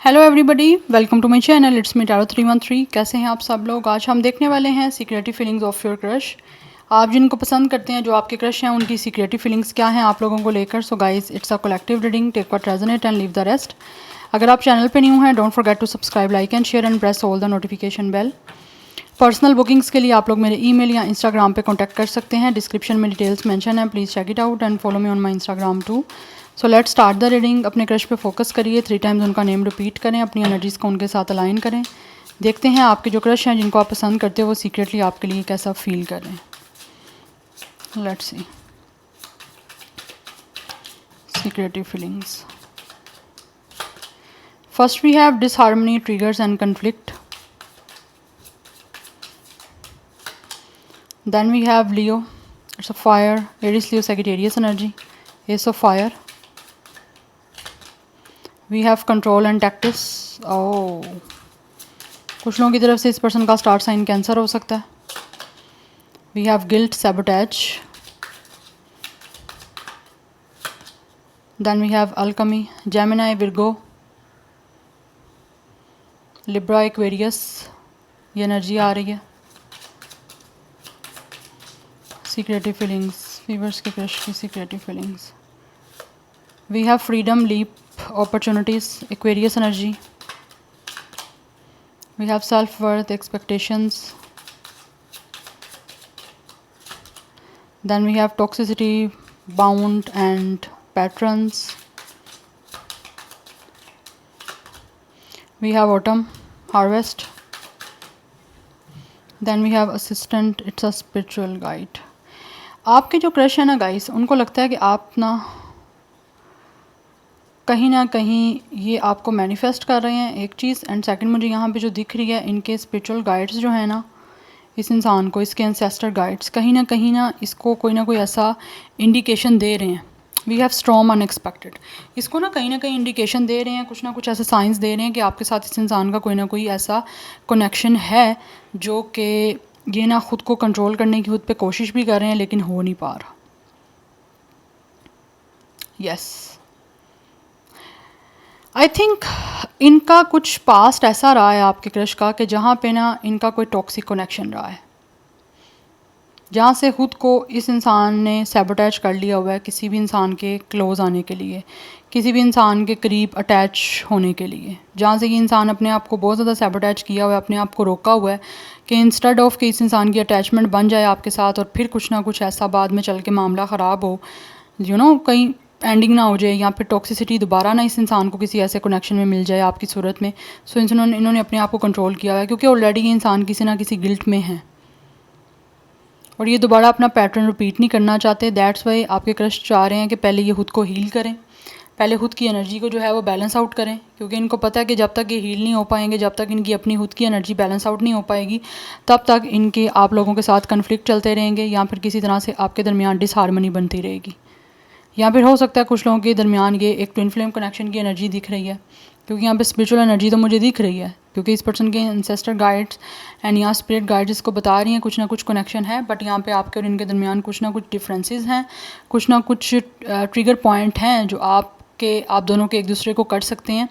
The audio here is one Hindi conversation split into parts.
Hello everybody, welcome to my channel. It's me Taro 313। कैसे हैं आप सब लोग। आज हम देखने वाले हैं secretive feelings of your crush. आप जिनको पसंद करते हैं, जो आपके क्रश हैं, उनकी सीक्रेटिव फीलिंग्स क्या हैं आप लोगों को लेकर। So guys, it's a collective reading, take what resonate and leave the rest. अगर आप चैनल पे न्यू हैं, don't forget to subscribe, like and share and press all the notification bell. Personal bookings के लिए आप लोग मेरे ईमेल या इंस्टाग्राम पे कांटेक्ट कर सकते हैं। डिस्क्रिप्शन में डिटेल्स मेंशन है, please check it out and follow me on my Instagram too. So let's start the reading. अपने क्रश पे फोकस करिए, 3 टाइम्स उनका नेम रिपीट करें, अपनी एनर्जीज़ को उनके साथ अलाइन करें। देखते हैं आपके जो क्रश हैं, जिनको आप पसंद करते हो, वो सीक्रेटली आपके लिए कैसा फील कर रहे हैं। Let's see secretive feelings. First we have disharmony, triggers and conflict. Then we have Leo, it's a fire, Aries, Leo, Sagittarius energy, Ace of Fire. We have control and tactics. Oh, कुछ लोगों की तरफ से इस पर्सन का स्टार साइन कैंसर हो सकता है। We have guilt, sabotage. Then we have alchemy, Gemini, Virgo, Libra, Aquarius. ये एनर्जी आ रही है। सीक्रेटिव फीलिंग्स, वीवर्स के क्रश की secretive feelings. We have freedom, leap, opportunities, Aquarius energy. We have self worth, expectations. Then we have toxicity, bound and patterns. We have autumn, harvest. Then we have assistant, it's a spiritual guide. आपके जो क्रश है ना गाइस, उनको लगता है कि आप ना कहीं ये आपको मैनिफेस्ट कर रहे हैं, एक चीज़। एंड सेकंड, मुझे यहाँ पे जो दिख रही है, इनके स्पिरिचुअल गाइड्स जो है ना, इस इंसान को, इसके एंसेस्टर गाइड्स कहीं ना इसको कोई ना कोई ऐसा इंडिकेशन दे रहे हैं। वी हैव स्ट्रॉन्ग अनएक्सपेक्टेड, इसको ना कहीं इंडिकेशन दे रहे हैं, कुछ ना कुछ ऐसे साइंस दे रहे हैं कि आपके साथ इस इंसान का कोई ना कोई ऐसा कनेक्शन है जो कि ये ना खुद को कंट्रोल करने की खुद पे कोशिश भी कर रहे हैं, लेकिन हो नहीं पा रहा। यस, आई थिंक इनका कुछ पास्ट ऐसा रहा है आपके क्रश का कि जहाँ पे ना इनका कोई टॉक्सिक कनेक्शन रहा है, जहाँ से खुद को इस इंसान ने सैबोटेज कर लिया हुआ है किसी भी इंसान के क्लोज आने के लिए, किसी भी इंसान के करीब अटैच होने के लिए। जहाँ से ये इंसान अपने आप को बहुत ज़्यादा सैबोटेज किया हुआ है, अपने आप को रोका हुआ है कि इंस्टेड ऑफ कि इस इंसान की अटैचमेंट बन जाए आपके साथ और फिर कुछ ना कुछ ऐसा बाद में चल के मामला ख़राब हो, कहीं एंडिंग ना हो जाए, या फिर टॉक्सिसिटी दोबारा ना इस इंसान को किसी ऐसे कनेक्शन में मिल जाए आपकी सूरत में। सो इन्होंने अपने आप को कंट्रोल किया हुआ है, क्योंकि ऑलरेडी ये इंसान किसी ना किसी गिल्ट में है और ये दोबारा अपना पैटर्न रिपीट नहीं करना चाहते। दैट्स वाई आपके क्रश चाह रहे हैं कि पहले ये खुद को हील करें, पहले खुद की एनर्जी को जो है वो बैलेंस आउट करें, क्योंकि इनको पता है कि जब तक ये हील नहीं हो पाएंगे, जब तक इनकी अपनी खुद की एनर्जी बैलेंस आउट नहीं हो पाएगी, तब तक इनके आप लोगों के साथ कन्फ्लिक्ट चलते रहेंगे, या फिर किसी तरह से आपके दरमियान डिसहार्मनी बनती रहेगी। या फिर हो सकता है कुछ लोगों के दरमियान ये एक ट्विन फ्लेम कनेक्शन की एनर्जी दिख रही है, क्योंकि यहाँ पे स्पिरिचुअल एनर्जी तो मुझे दिख रही है, क्योंकि इस पर्सन के एंसेस्टर गाइड्स एंड यहाँ स्पिरिट गाइड्स इसको बता रही हैं कुछ ना कुछ कनेक्शन है। बट यहाँ पे आपके और इनके दरमियान कुछ ना कुछ डिफरेंसेस हैं, कुछ ना कुछ ट्रिगर पॉइंट हैं जो आप दोनों के एक दूसरे को कर सकते हैं।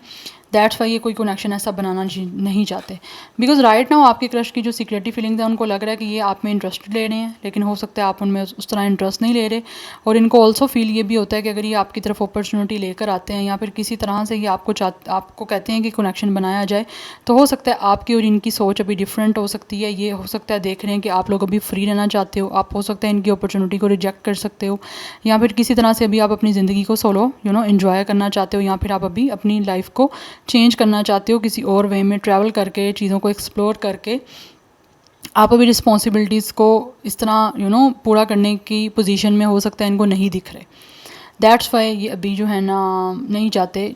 दैट्स वाई ये कोई कनेक्शन ऐसा बनाना नहीं चाहते, बिकॉज राइट नाउ आपके क्रश की जो सीक्रेटिव फीलिंग्स है, उनको लग रहा है कि ये आप में इंटरेस्ट ले रहे हैं, लेकिन हो सकता है आप उनमें उस तरह इंटरेस्ट नहीं ले रहे। और इनको ऑल्सो फील ये भी होता है कि अगर ये आपकी तरफ अपॉर्चुनिटी लेकर आते हैं, या फिर किसी तरह से ये आपको कहते हैं कि कनेक्शन बनाया जाए, तो हो सकता है आपकी और इनकी सोच अभी डिफरेंट हो सकती है। ये हो सकता है देख रहे हैं कि आप लोग अभी फ्री रहना चाहते हो, आप हो सकता है इनकी अपॉर्चुनिटी को रिजेक्ट कर सकते हो, या फिर किसी तरह से अभी आप अपनी ज़िंदगी को सोलो एंजॉय करना चाहते हो, या फिर आप अभी अपनी लाइफ को चेंज करना चाहते हो, किसी और वे में ट्रैवल करके, चीज़ों को एक्सप्लोर करके। आप अभी रिस्पॉन्सिबिलिटीज़ को इस तरह पूरा करने की पोजीशन में हो सकता है इनको नहीं दिख रहे। दैट्स वाई ये अभी जो है ना नहीं चाहते,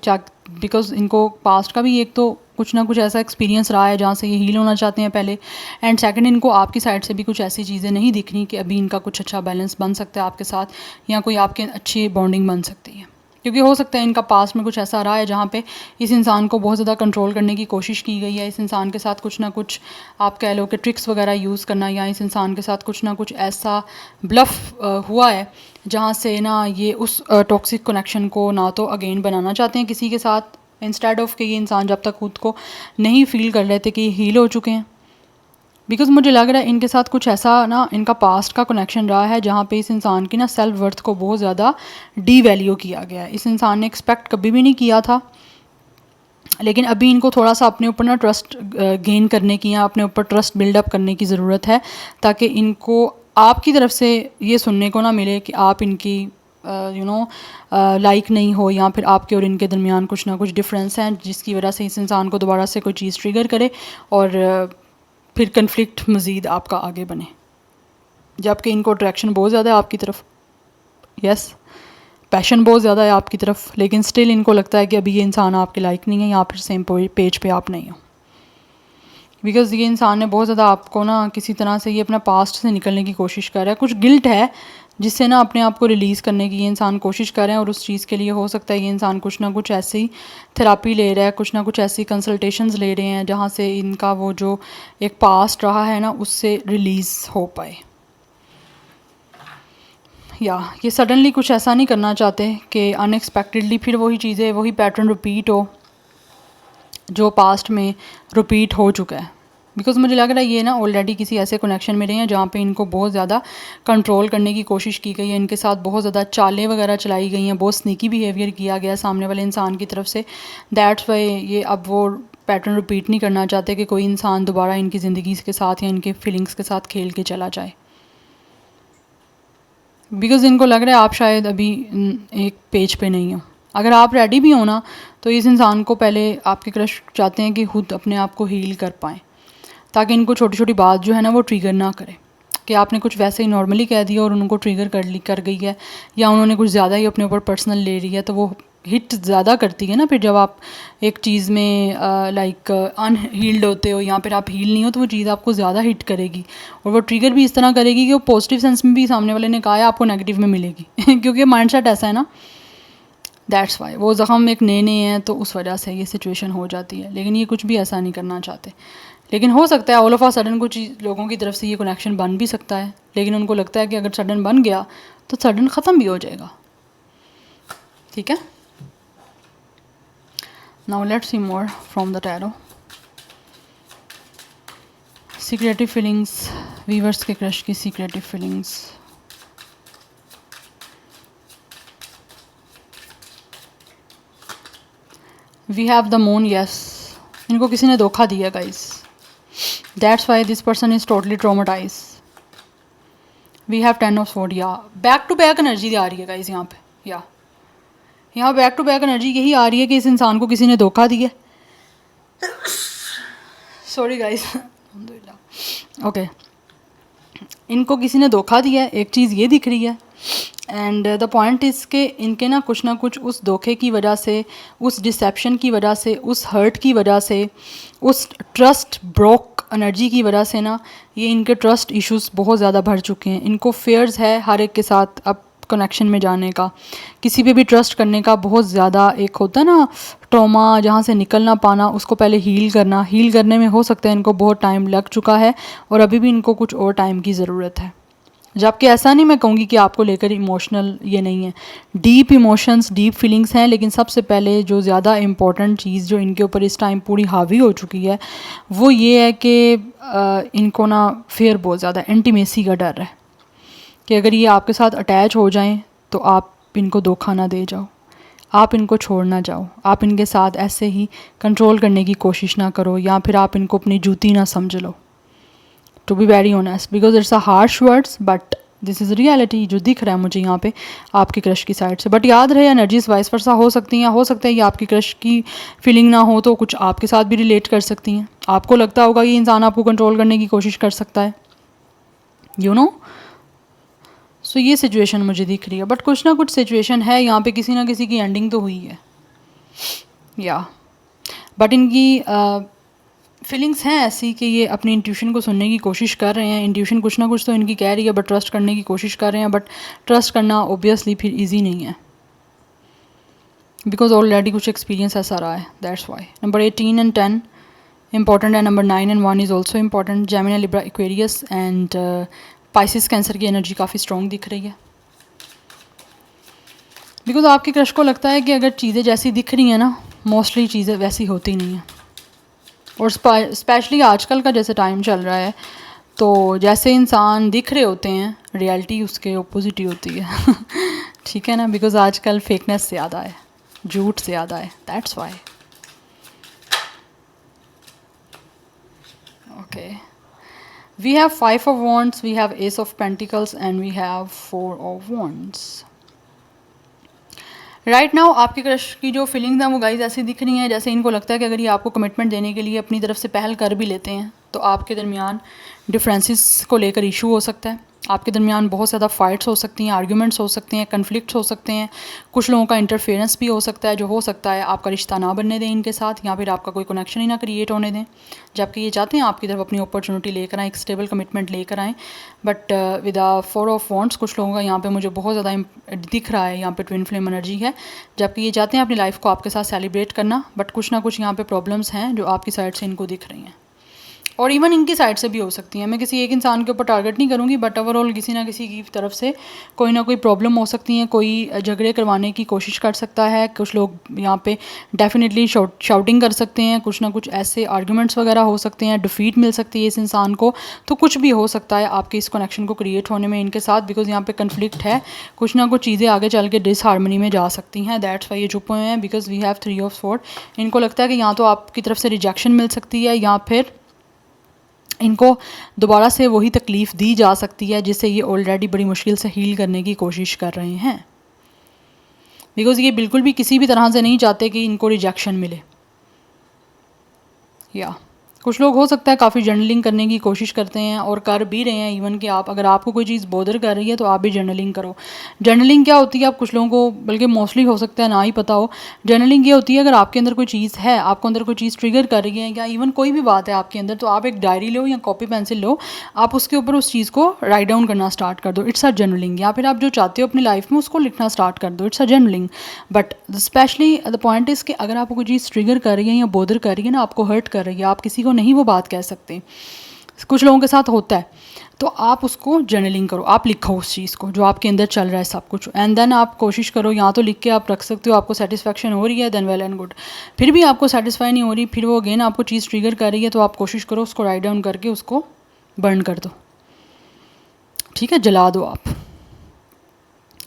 बिकॉज इनको पास्ट का भी एक तो कुछ ना कुछ ऐसा एक्सपीरियंस रहा है जहाँ से ये हील होना चाहते हैं पहले, एंड सेकंड इनको आपकी साइड से भी कुछ ऐसी चीज़ें नहीं दिख रही कि अभी इनका कुछ अच्छा बैलेंस बन सकता है आपके साथ, या कोई आपके अच्छी बॉन्डिंग बन सकती है। क्योंकि हो सकता है इनका पास्ट में कुछ ऐसा रहा है जहाँ पे इस इंसान को बहुत ज़्यादा कंट्रोल करने की कोशिश की गई है, इस इंसान के साथ कुछ ना कुछ आप कह लो कि ट्रिक्स वगैरह यूज़ करना, या इस इंसान के साथ कुछ ना कुछ ऐसा ब्लफ हुआ है जहाँ से ना ये उस टॉक्सिक कनेक्शन को ना तो अगेन बनाना चाहते हैं किसी के साथ, इंस्टेड ऑफ कि ये इंसान जब तक खुद को नहीं फील कर लेते कि ये हील हो चुके हैं। बिकॉज़ मुझे लग रहा है इनके साथ कुछ ऐसा ना इनका पास्ट का कनेक्शन रहा है जहाँ पे इस इंसान की ना सेल्फ वर्थ को बहुत ज़्यादा डी वैल्यू किया गया है। इस इंसान ने एक्सपेक्ट कभी भी नहीं किया था, लेकिन अभी इनको थोड़ा सा अपने ऊपर ना ट्रस्ट गेन करने की या अपने ऊपर ट्रस्ट बिल्डअप करने की ज़रूरत है, ताकि इनको आपकी तरफ से ये सुनने को ना मिले कि आप इनकी लाइक नहीं हो, या फिर आपके और इनके दरमियान कुछ ना कुछ डिफरेंस हैं जिसकी वजह से इस इंसान को दोबारा से कोई चीज़ ट्रिगर करे और फिर कन्फ्लिक्ट मज़ीद आपका आगे बने। जबकि इनको अट्रैक्शन बहुत ज़्यादा है आपकी तरफ, यस, पैशन बहुत ज़्यादा है आपकी तरफ, लेकिन स्टिल इनको लगता है कि अभी ये इंसान आपके लायक नहीं है या फिर सेम पेज पे आप नहीं हो। बिकॉज़ ये इंसान ने बहुत ज़्यादा आपको ना किसी तरह से ये अपना पास्ट से निकलने की कोशिश कर रहा है, कुछ गिल्ट है जिससे ना अपने आप को रिलीज़ करने की ये इंसान कोशिश कर रहे हैं। और उस चीज़ के लिए हो सकता है ये इंसान कुछ ना कुछ ऐसी थेरापी ले रहा है, कुछ ना कुछ ऐसी कंसल्टेशंस ले रहे हैं जहाँ से इनका वो जो एक पास्ट रहा है ना उससे रिलीज़ हो पाए। या ये सडनली कुछ ऐसा नहीं करना चाहते कि अनएक्सपेक्टेडली फिर वही चीज़ें, वही पैटर्न रिपीट हो जो पास्ट में रिपीट हो चुका है। बिकॉज़ मुझे लग रहा है ये ना ऑलरेडी किसी ऐसे कनेक्शन में रहे हैं जहाँ पे इनको बहुत ज़्यादा कंट्रोल करने की कोशिश की गई है, इनके साथ बहुत ज़्यादा चालें वगैरह चलाई गई हैं, बहुत स्नीकी बिहेवियर किया गया सामने वाले इंसान की तरफ से। दैट्स वाई ये अब वो पैटर्न रिपीट नहीं करना चाहते कि कोई इंसान दोबारा इनकी ज़िंदगी के साथ या इनके फीलिंग्स के साथ खेल के चला जाए। बिकॉज़ इनको लग रहा है आप शायद अभी एक पेज पे नहीं हो। अगर आप रेडी भी हो ना तो इस इंसान को पहले आपके क्रश चाहते हैं कि खुद अपने आप को हील कर पाएँ, ताकि इनको छोटी छोटी बात जो है ना वो ट्रिगर ना करे कि आपने कुछ वैसे ही नॉर्मली कह दिया और उनको ट्रिगर कर गई है, या उन्होंने कुछ ज़्यादा ही अपने ऊपर पर्सनल ले रही है, तो वो हिट ज़्यादा करती है ना। फिर जब आप एक चीज़ में लाइक अनहील्ड होते हो या फिर आप हील नहीं हो तो वो चीज़ आपको ज़्यादा हिट करेगी और वो ट्रिगर भी इस तरह करेगी कि वो पॉजिटिव सेंस में भी सामने वाले ने कहा है आपको नेगेटिव में मिलेगी क्योंकि माइंडसेट ऐसा है ना। दैट्स वाई वो ज़ख़म एक नए नए हैं तो उस वजह से ये सिचुएशन हो जाती है, लेकिन ये कुछ भी ऐसा नहीं करना चाहते। लेकिन हो सकता है ऑल ऑफ आ सडन कुछ लोगों की तरफ से ये कनेक्शन बन भी सकता है, लेकिन उनको लगता है कि अगर सडन बन गया तो सडन ख़त्म भी हो जाएगा। ठीक है, now let's see more from the tarot. Secretive feelings, viewers के क्रश की secretive feelings. We have the moon, yes, इनको किसी ने धोखा दिया guys. That's why this person is totally traumatize. We have 10 of sword, या बैक टू बैक एनर्जी आ रही है गाइस यहाँ पे, या यहाँ बैक टू बैक एनर्जी यही आ रही है कि इस इंसान को किसी ने धोखा दिया। सॉरी गाइस, ओके, इनको किसी ने धोखा दिया है, एक चीज़ ये दिख रही है। एंड द पॉइंट इज़ के इनके ना कुछ उस धोखे की वजह से, उस डिसेप्शन की वजह से, उस हर्ट की वजह से, उस ट्रस्ट ब्रोक एनर्जी की वजह से ना ये इनके ट्रस्ट इश्यूज़ बहुत ज़्यादा बढ़ चुके हैं। इनको फेयर्स है हर एक के साथ अब कनेक्शन में जाने का, किसी पे भी ट्रस्ट करने का बहुत ज़्यादा। एक होता है ना ट्रॉमा, जहाँ से निकल ना पाना, उसको पहले हील करने में हो सकता है इनको बहुत टाइम लग चुका है और अभी भी इनको कुछ और टाइम की ज़रूरत है। जबकि ऐसा नहीं मैं कहूँगी कि आपको लेकर इमोशनल ये नहीं है, डीप इमोशंस, डीप फीलिंग्स हैं, लेकिन सबसे पहले जो ज़्यादा इम्पॉर्टेंट चीज़ जो इनके ऊपर इस टाइम पूरी हावी हो चुकी है वो ये है कि इनको ना फिर बहुत ज़्यादा इंटीमेसी का डर है कि अगर ये आपके साथ अटैच हो जाएं तो आप इनको धोखा ना दे जाओ, आप इनको छोड़ ना जाओ, आप इनके साथ ऐसे ही कंट्रोल करने की कोशिश ना करो, या फिर आप इनको अपनी जूती ना समझ लो। To be very honest, because it's a harsh words but this is reality जो दिख रहा है मुझे यहाँ पे आपकी क्रश की साइड से। बट याद रहे एनर्जीज वाइस वर्सा हो सकती हैं, हो सकता है ये आपकी क्रश की फीलिंग ना हो तो कुछ आपके साथ भी रिलेट कर सकती हैं। आपको लगता होगा ये इंसान आपको कंट्रोल करने की कोशिश कर सकता है, यू नो। सो ये सिचुएशन मुझे दिख रही है, बट कुछ ना कुछ सिचुएशन है यहाँ पे, किसी ना किसी की एंडिंग तो हुई है, या बट इनकी फीलिंग्स हैं ऐसी कि ये अपनी इंट्यूशन को सुनने की कोशिश कर रहे हैं। इंट्यूशन कुछ ना कुछ तो इनकी कह रही है, बट ट्रस्ट करने की कोशिश कर रहे हैं, बट ट्रस्ट करना ऑब्वियसली फिर इजी नहीं है बिकॉज ऑलरेडी कुछ एक्सपीरियंस ऐसा रहा है। That's why number 18 and 10 important है, number 9 and 1 is also important. Gemini, Libra, Aquarius and Pisces, Cancer की एनर्जी काफ़ी स्ट्रॉन्ग दिख रही है बिकॉज आपके क्रश को लगता है कि अगर चीज़ें जैसी दिख रही हैं ना मोस्टली चीज़ें वैसी होती नहीं हैं। और स्पेशली आजकल का जैसे टाइम चल रहा है, तो जैसे इंसान दिख रहे होते हैं रियलिटी उसके ओपोजिट ही होती है। ठीक है ना, बिकॉज आजकल फेकनेस से ज़्यादा है, झूठ से ज़्यादा है, that's why. Okay, we have 5 of wands, we have ace of pentacles and we have 4 of wands। Right now आपके क्रश की जो फीलिंग्स हैं वो गाइज ऐसी दिख रही हैं जैसे इनको लगता है कि अगर ये आपको कमिटमेंट देने के लिए अपनी तरफ से पहल कर भी लेते हैं तो आपके दरमियान डिफरेंसेस को लेकर इशू हो सकता है, आपके दरमियान बहुत ज़्यादा फाइट्स हो सकती हैं, आर्ग्यूमेंट्स हो सकते हैं, कन्फ्लिक्ट्स हो सकते हैं, कुछ लोगों का इंटरफेरेंस भी हो सकता है, जो हो सकता है आपका रिश्ता ना बनने दें इनके साथ, या फिर आपका कोई कनेक्शन ही ना क्रिएट होने दें, जबकि ये चाहते हैं आपकी तरफ अपनी अपॉर्चुनिटी लेकर आएँ, एक स्टेबल कमिटमेंट लेकर आएँ। But with a 4 of wands कुछ लोगों का यहाँ पे मुझे बहुत ज़्यादा दिख रहा है, यहाँ पे ट्विन फ्लेम एनर्जी है, जबकि ये चाहते हैं अपनी लाइफ को आपके साथ सेलिब्रेट करना, बट कुछ ना कुछ यहाँ पे प्रॉब्लम्स हैं जो आपकी साइड से इनको दिख रही हैं, और इवन इनकी साइड से भी हो सकती हैं। मैं किसी एक इंसान के ऊपर टारगेट नहीं करूँगी, बट ओवरऑल किसी ना किसी की तरफ से कोई ना कोई प्रॉब्लम हो सकती है, कोई झगड़े करवाने की कोशिश कर सकता है, कुछ लोग यहाँ पे डेफिनेटली शाउटिंग कर सकते हैं, कुछ ना कुछ ऐसे आर्ग्यूमेंट्स वगैरह हो सकते हैं, डिफीट मिल सकती है इस इंसान को, तो कुछ भी हो सकता है आपके इस कनेक्शन को क्रिएट होने में इनके साथ, बिकॉज यहाँ पे कन्फ्लिक्ट है, कुछ ना कुछ चीज़ें आगे चल के डिसहार्मनी में जा सकती हैं, दैट्स वाई ये चुप हुए हैं, because we have 3 of sword. इनको लगता है कि यहाँ तो आपकी तरफ से रिजेक्शन मिल सकती है, या फिर इनको दोबारा से वही तकलीफ़ दी जा सकती है जिससे ये ऑलरेडी बड़ी मुश्किल से हील करने की कोशिश कर रहे हैं, बिकॉज़ ये बिल्कुल भी किसी भी तरह से नहीं चाहते कि इनको रिजेक्शन मिले। या कुछ लोग हो सकता है काफ़ी जर्नलिंग करने की कोशिश करते हैं और कर भी रहे हैं, इवन कि आप अगर आपको कोई चीज़ बॉदर कर रही है तो आप भी जर्नलिंग करो। जर्नलिंग क्या होती है, आप कुछ लोगों को बल्कि मोस्टली हो सकता है ना ही पता हो। जर्नलिंग ये होती है अगर आपके अंदर कोई चीज़ है, आपको अंदर कोई चीज़ ट्रिगर कर रही है, या इवन कोई भी बात है आपके अंदर, तो आप एक डायरी लो या कॉपी पेंसिल लो, आप उसके ऊपर उस चीज़ को राइट डाउन करना स्टार्ट कर दो, इट्स अ जर्नलिंग। या फिर आप जो चाहते हो अपनी लाइफ में उसको लिखना स्टार्ट कर दो, it's a journaling. But specially the point is कि अगर आपको कोई चीज़ ट्रिगर कर रही है या बॉदर कर रही है ना, आपको हर्ट कर रही है, आप किसी को नहीं वो बात कह सकते, कुछ लोगों के साथ होता है, तो आप उसको जर्नलिंग करो, आप लिखो उस चीज़ को जो आपके अंदर चल रहा है सब कुछ, एंड देन आप कोशिश करो, यहाँ तो लिख के आप रख सकते हो, आपको सेटिस्फेक्शन हो रही है देन वेल एंड गुड, फिर भी आपको सेटिस्फाई नहीं हो रही, फिर वो अगेन आपको चीज़ ट्रिगर कर रही है, तो आप कोशिश करो उसको राइट डाउन करके उसको बर्न कर दो, ठीक है, जला दो आप।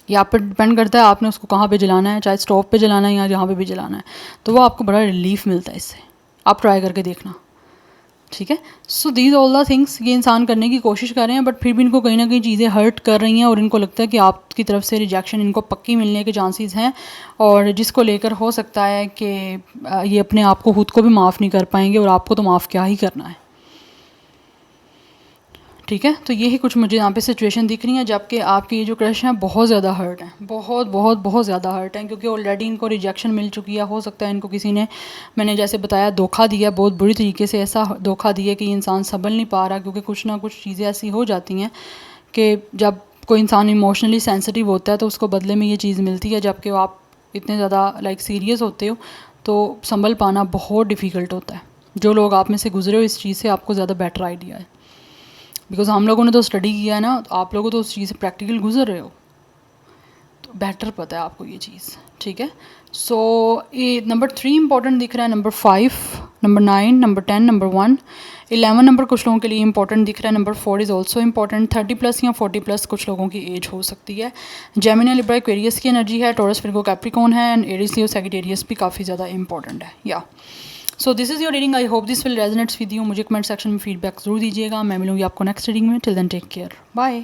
ये आप पर डिपेंड करता है आपने उसको कहाँ पे जलाना है, चाहे स्टोव पे जलाना है या जहाँ पे भी जलाना है, तो वो आपको बड़ा रिलीफ मिलता है इससे, आप ट्राई करके देखना, ठीक है। So these all the things ये इंसान करने की कोशिश कर रहे हैं, बट फिर भी इनको कहीं ना कहीं चीज़ें हर्ट कर रही हैं, और इनको लगता है कि आपकी तरफ से रिजेक्शन इनको पक्की मिलने के चांसेस हैं, और जिसको लेकर हो सकता है कि ये अपने आप को खुद को भी माफ़ नहीं कर पाएंगे, और आपको तो माफ़ क्या ही करना है, ठीक है। तो यही कुछ मुझे यहाँ पे सिचुएशन दिख रही है, जबकि आपके ये जो क्रश हैं बहुत ज़्यादा हर्ट हैं, बहुत बहुत बहुत ज़्यादा हर्ट हैं, क्योंकि ऑलरेडी इनको रिजेक्शन मिल चुकी है। हो सकता है इनको किसी ने, मैंने जैसे बताया, धोखा दिया, बहुत बुरी तरीके से ऐसा धोखा दिया कि इंसान संभल नहीं पा रहा, क्योंकि कुछ ना कुछ चीज़ें ऐसी हो जाती हैं कि जब कोई इंसान इमोशनली सेंसिटिव होता है तो उसको बदले में ये चीज़ मिलती है, जबकि आप इतने ज़्यादा सीरियस होते हो तो संभल पाना बहुत डिफ़िकल्ट होता है। जो लोग आप में से गुजरे हो इस चीज़ से, आपको ज़्यादा बेटर आइडिया है, बिकॉज हम लोगों ने तो स्टडी किया है ना, तो आप लोगों तो उस चीज़ से प्रैक्टिकल गुजर रहे हो, तो बेटर पता है आपको ये चीज़, ठीक है। सो ये नंबर 3 इंपॉर्टेंट दिख रहा है, number 5, number 9, number 10, number 1, 11 number कुछ लोगों के लिए इंपॉर्टेंट दिख रहा है, नंबर 4 इज़ ऑल्सो इंपॉर्टेंट, 30+ या 40+ कुछ लोगों की एज हो सकती है। जेमिनी, लिब्रा, एक्वेरियस की एनर्जी है, टॉरस, विर्गो, कैप्रिकॉर्न है, एंड एरीज, लियो, सैजिटेरियस भी काफ़ी ज़्यादा इंपॉर्टेंट है। या so this is your reading, I hope this will resonates with you. मुझे कमेंट सेक्शन में फीडबैक जरूर दीजिएगा, मैं मिलूंगी आपको नेक्स्ट रीडिंग में। Till then take care, bye.